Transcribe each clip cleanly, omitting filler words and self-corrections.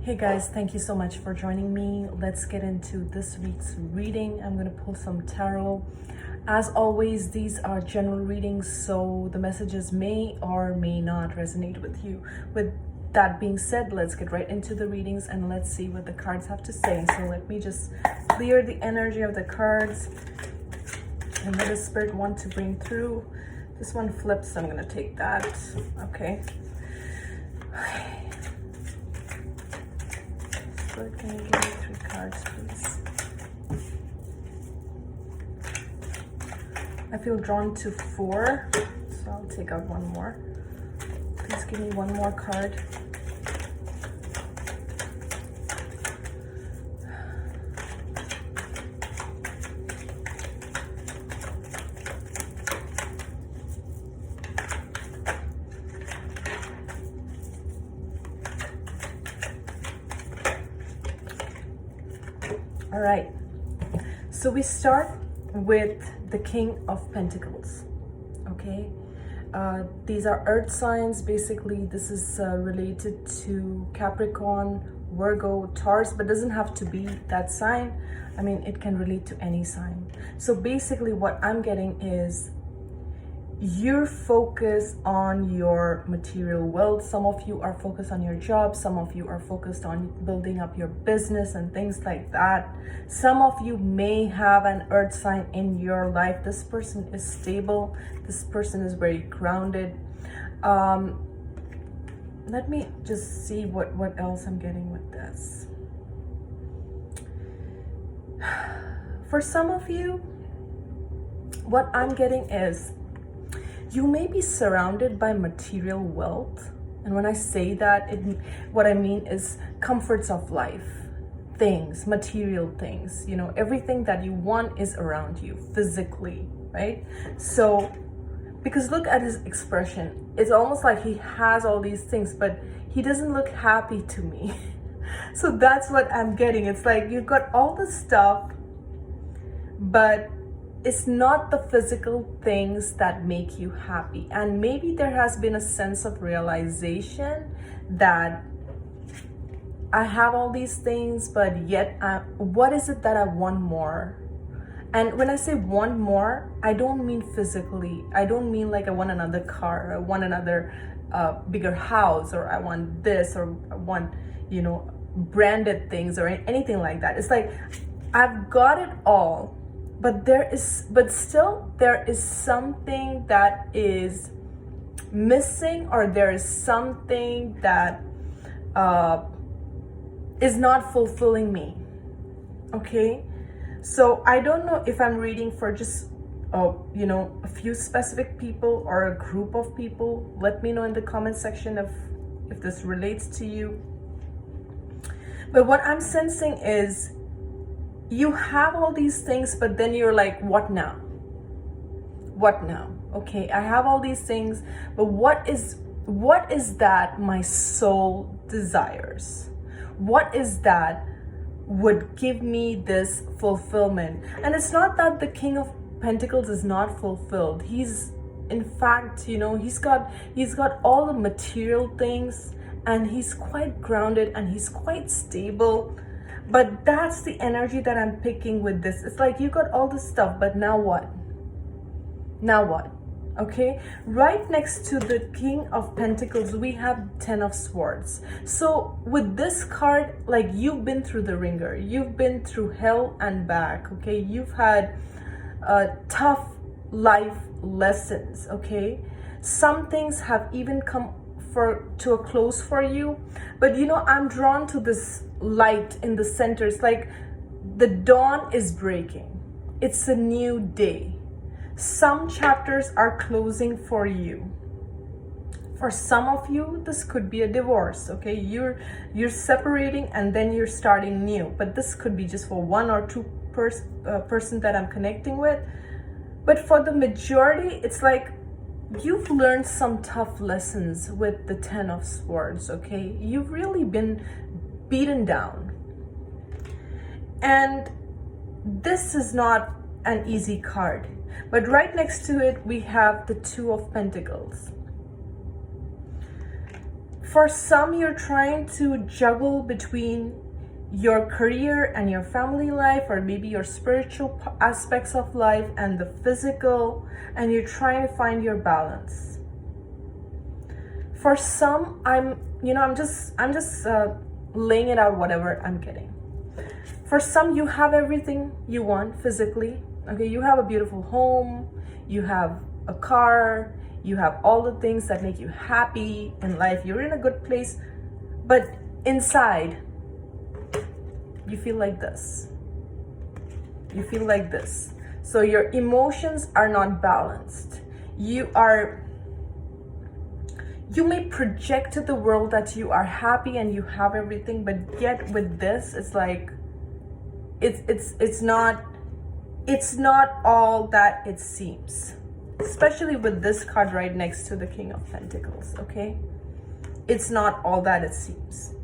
Hey guys, thank you so much for joining me. Let's get into this week's reading. I'm going to pull some tarot. As always, these are general readings, so the messages may or may not resonate with you. With that being said, let's get right into the readings and let's see what the cards have to say. So let me just clear the energy of the cards and what does Spirit want to bring through. This one flips, so I'm going to take that. Okay. Spirit, can you give me 3 cards, please? I feel drawn to 4, so I'll take out one more. Please give me one more card. All right, so we start with the King of Pentacles, okay? These are earth signs. Basically, this is related to Capricorn, Virgo, Taurus, but doesn't have to be that sign. I mean, it can relate to any sign. So basically what I'm getting is you're focused on your material wealth. Some of you are focused on your job. Some of you are focused on building up your business and things like that. Some of you may have an earth sign in your life. This person is stable. This person is very grounded. Let me just see what else I'm getting with this. For some of you, what I'm getting is you may be surrounded by material wealth. And when I say that, what I mean is comforts of life, things, material things, you know, everything that you want is around you physically, right? So, because look at his expression. It's almost like he has all these things, but he doesn't look happy to me. So that's what I'm getting. It's like you've got all the stuff, but it's not the physical things that make you happy. And maybe there has been a sense of realization that I have all these things, but yet what is it that I want more? And when I say want more, I don't mean physically. I don't mean like I want another car, I want another bigger house, or I want this, or I want, you know, branded things or anything like that. It's like I've got it all, but still there is something that is missing, or there is something that is not fulfilling me. Okay, so I don't know if I'm reading for just you know, a few specific people or a group of people. Let me know in the comment section if this relates to you. But what I'm sensing is you have all these things, but then you're like, what now? What now? Okay, I have all these things, but what is that my soul desires? What is that would give me this fulfillment? And it's not that the King of Pentacles is not fulfilled. He's, in fact, you know, he's got all the material things, and he's quite grounded and he's quite stable. But that's the energy that I'm picking with this. It's like you got all this stuff, but now what? Now what? Okay, right next to the King of Pentacles, we have 10 of Swords. So with this card, like, you've been through the ringer. You've been through hell and back, okay? You've had tough life lessons, okay? Some things have even come to a close for you, but you know, I'm drawn to this light in the center. It's like the dawn is breaking. It's a new day. Some chapters are closing for you. For some of you, this could be a divorce, okay? You're separating and then you're starting new, but this could be just for one or two person that I'm connecting with. But for the majority, it's like you've learned some tough lessons with the 10 of Swords, okay? You've really been beaten down. And this is not an easy card. But right next to it, we have the 2 of Pentacles. For some, you're trying to juggle between your career and your family life, or maybe your spiritual aspects of life and the physical, and you're trying to find your balance. For some, I'm just laying it out whatever I'm getting. For some, you have everything you want physically. Okay, you have a beautiful home, you have a car, you have all the things that make you happy in life. You're in a good place, but inside, you feel like this. You feel like this. So your emotions are not balanced. You may project to the world that you are happy and you have everything, but yet with this, it's like it's not all that it seems. Especially with this card right next to the King of Pentacles, okay? It's not all that it seems.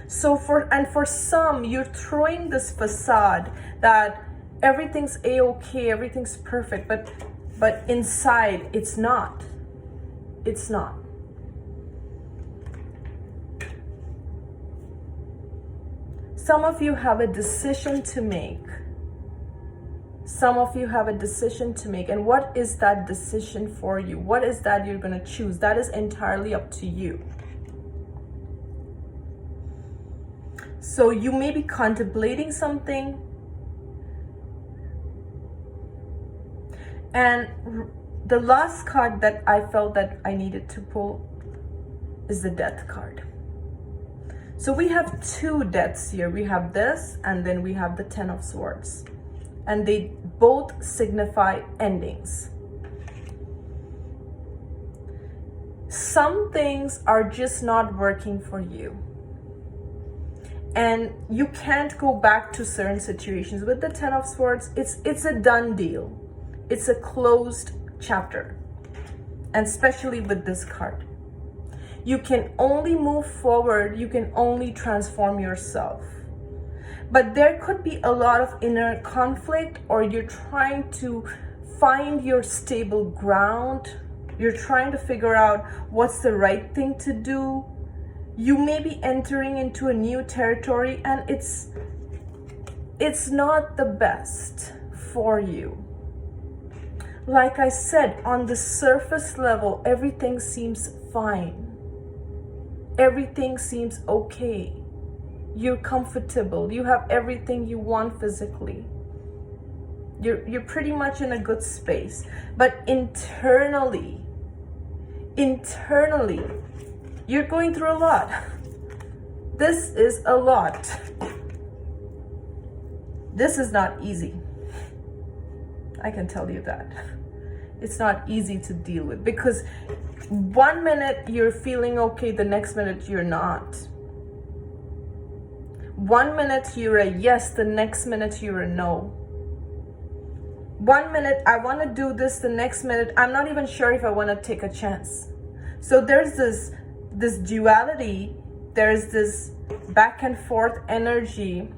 So for some, you're throwing this facade that everything's a-okay, everything's perfect, but inside it's not. It's not. Some of you have a decision to make. Some of you have a decision to make. And what is that decision for you? What is that you're going to choose? That is entirely up to you. So you may be contemplating something. And the last card that I felt that I needed to pull is the Death card. So we have two deaths here. We have this, and then we have the Ten of Swords. And they both signify endings. Some things are just not working for you. And you can't go back to certain situations. With the Ten of Swords, it's a done deal. It's a closed chapter. And especially with this card. You can only move forward. You can only transform yourself. But there could be a lot of inner conflict, or you're trying to find your stable ground. You're trying to figure out what's the right thing to do. You may be entering into a new territory, and it's not the best for you. Like I said, on the surface level, everything seems fine. Everything seems okay. You're comfortable. You have everything you want physically. You're pretty much in a good space. But internally, you're going through a lot. This is a lot. This is not easy. I can tell you that. It's not easy to deal with, because 1 minute you're feeling okay, the next minute you're not. 1 minute you're a yes, the next minute you're a no. 1 minute I want to do this, the next minute I'm not even sure if I want to take a chance. So there's this duality, there's this back and forth energy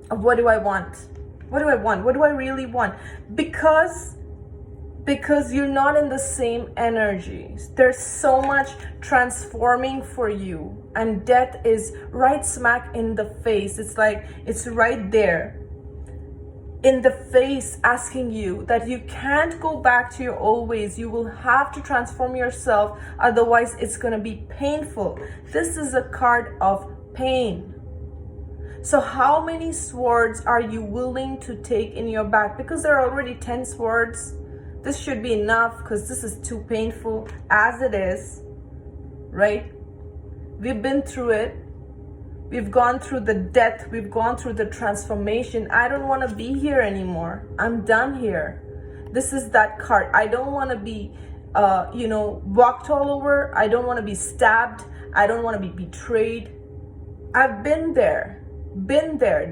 of what do I want? What do I want? What do I really want? Because you're not in the same energy. There's so much transforming for you, and death is right smack in the face. It's like it's right there in the face, asking you that you can't go back to your old ways. You will have to transform yourself, otherwise it's going to be painful. This is a card of pain. So how many swords are you willing to take in your back? Because there are already 10 swords. This should be enough, because this is too painful as it is, right? We've been through it. We've gone through the death. We've gone through the transformation. I don't want to be here anymore. I'm done here. This is that card. I don't want to be, walked all over. I don't want to be stabbed. I don't want to be betrayed. I've been there.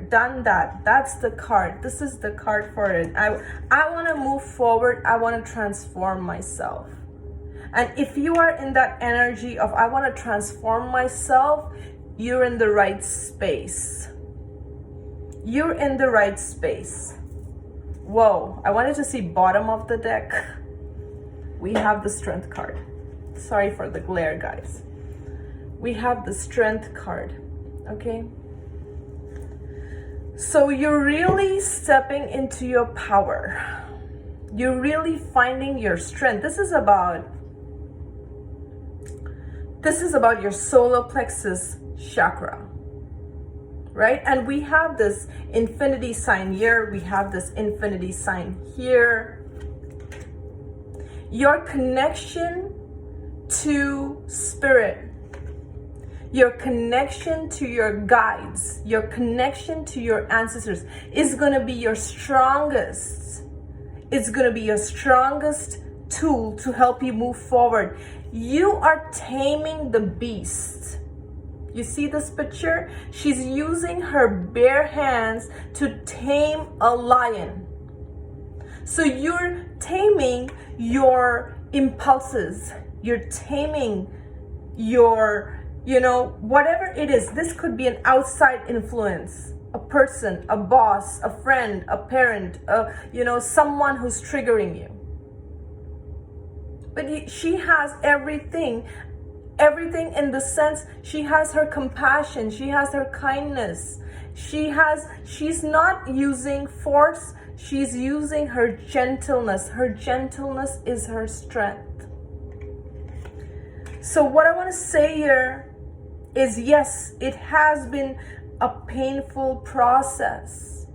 Done that. That's the card. This is the card for it. I want to move forward. I want to transform myself. And if you are in that energy of I want to transform myself, you're in the right space. You're in the right space. Whoa, I wanted to see bottom of the deck. We have the Strength card. Sorry for the glare, guys. we have the Strength card, okay? So you're really stepping into your power. You're really finding your strength. This is about your solar plexus chakra, right? And we have this infinity sign here. We have this infinity sign here. Your connection to spirit, your connection to your guides, your connection to your ancestors is going to be your strongest. It's going to be your strongest tool to help you move forward. You are taming the beast. You see this picture? She's using her bare hands to tame a lion. So you're taming your impulses. You're taming your, whatever it is. This could be an outside influence, a person, a boss, a friend, a parent, someone who's triggering you. But she has everything in the sense, she has her compassion, she has her kindness, she's not using force, she's using her gentleness. Her gentleness is her strength. So what I want to say here is, yes, it has been a painful process,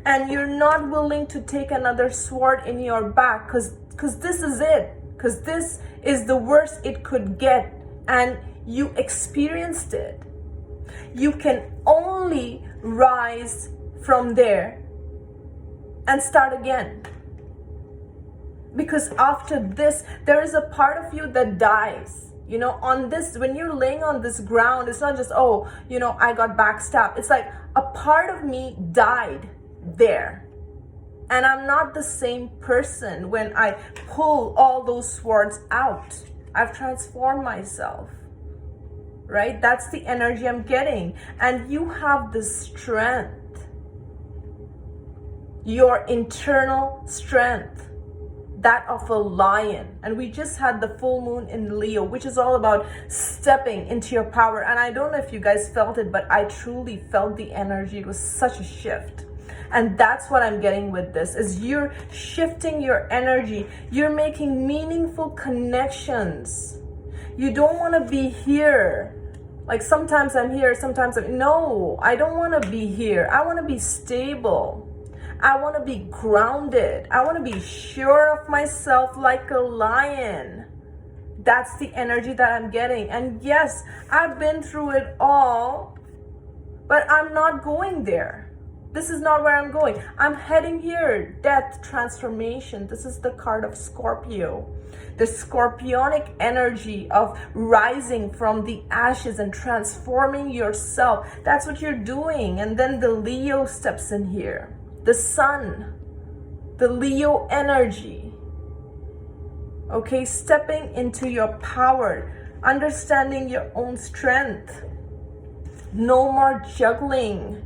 and you're not willing to take another sword in your back because this is it. Because this is the worst it could get, and you experienced it. You can only rise from there and start again. Because after this, there is a part of you that dies. On this, when you're laying on this ground, it's not just, I got backstabbed. It's like a part of me died there. And I'm not the same person when I pull all those swords out. I've transformed myself, right? That's the energy I'm getting. And you have the strength, your internal strength, that of a lion. And we just had the full moon in Leo, which is all about stepping into your power. And I don't know if you guys felt it, but I truly felt the energy. It was such a shift. And that's what I'm getting with this, is you're shifting your energy. You're making meaningful connections. You don't want to be here. Like sometimes I'm here, sometimes no, I don't want to be here. I want to be stable. I want to be grounded. I want to be sure of myself like a lion. That's the energy that I'm getting. And yes, I've been through it all, but I'm not going there. This is not where I'm going. I'm heading here. Death, transformation. This is the card of Scorpio. The scorpionic energy of rising from the ashes and transforming yourself. That's what you're doing. And then the Leo steps in here. The sun. The Leo energy. Okay, stepping into your power. Understanding your own strength. No more juggling.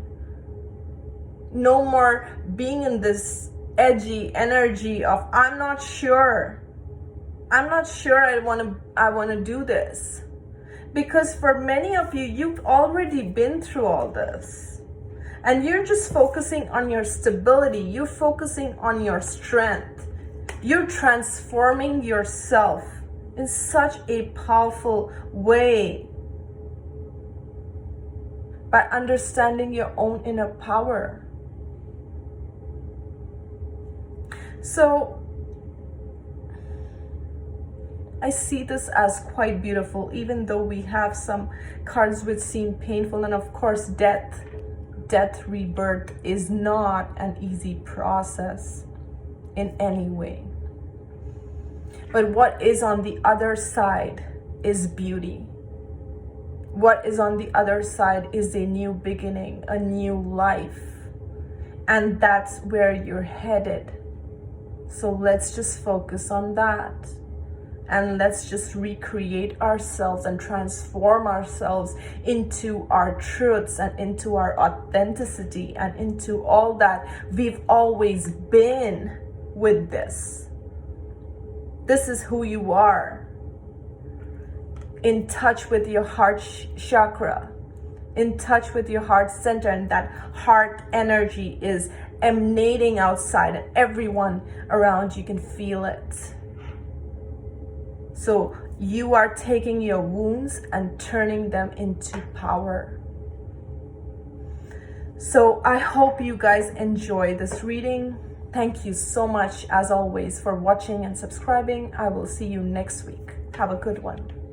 No more being in this edgy energy of I'm not sure I want to do this. Because for many of you, you've already been through all this. And you're just focusing on your stability. You're focusing on your strength. You're transforming yourself in such a powerful way by understanding your own inner power. So I see this as quite beautiful, even though we have some cards which seem painful. And of course, death, rebirth is not an easy process in any way. But what is on the other side is beauty. What is on the other side is a new beginning, a new life. And that's where you're headed. So let's just focus on that. And let's just recreate ourselves and transform ourselves into our truths and into our authenticity and into all that we've always been with this. This is who you are. in touch with your heart chakra, in touch with your heart center, and that heart energy is emanating outside, and everyone around you can feel it. So you are taking your wounds and turning them into power. So I hope you guys enjoy this reading. Thank you so much, as always, for watching and subscribing. I will see you next week. Have a good one.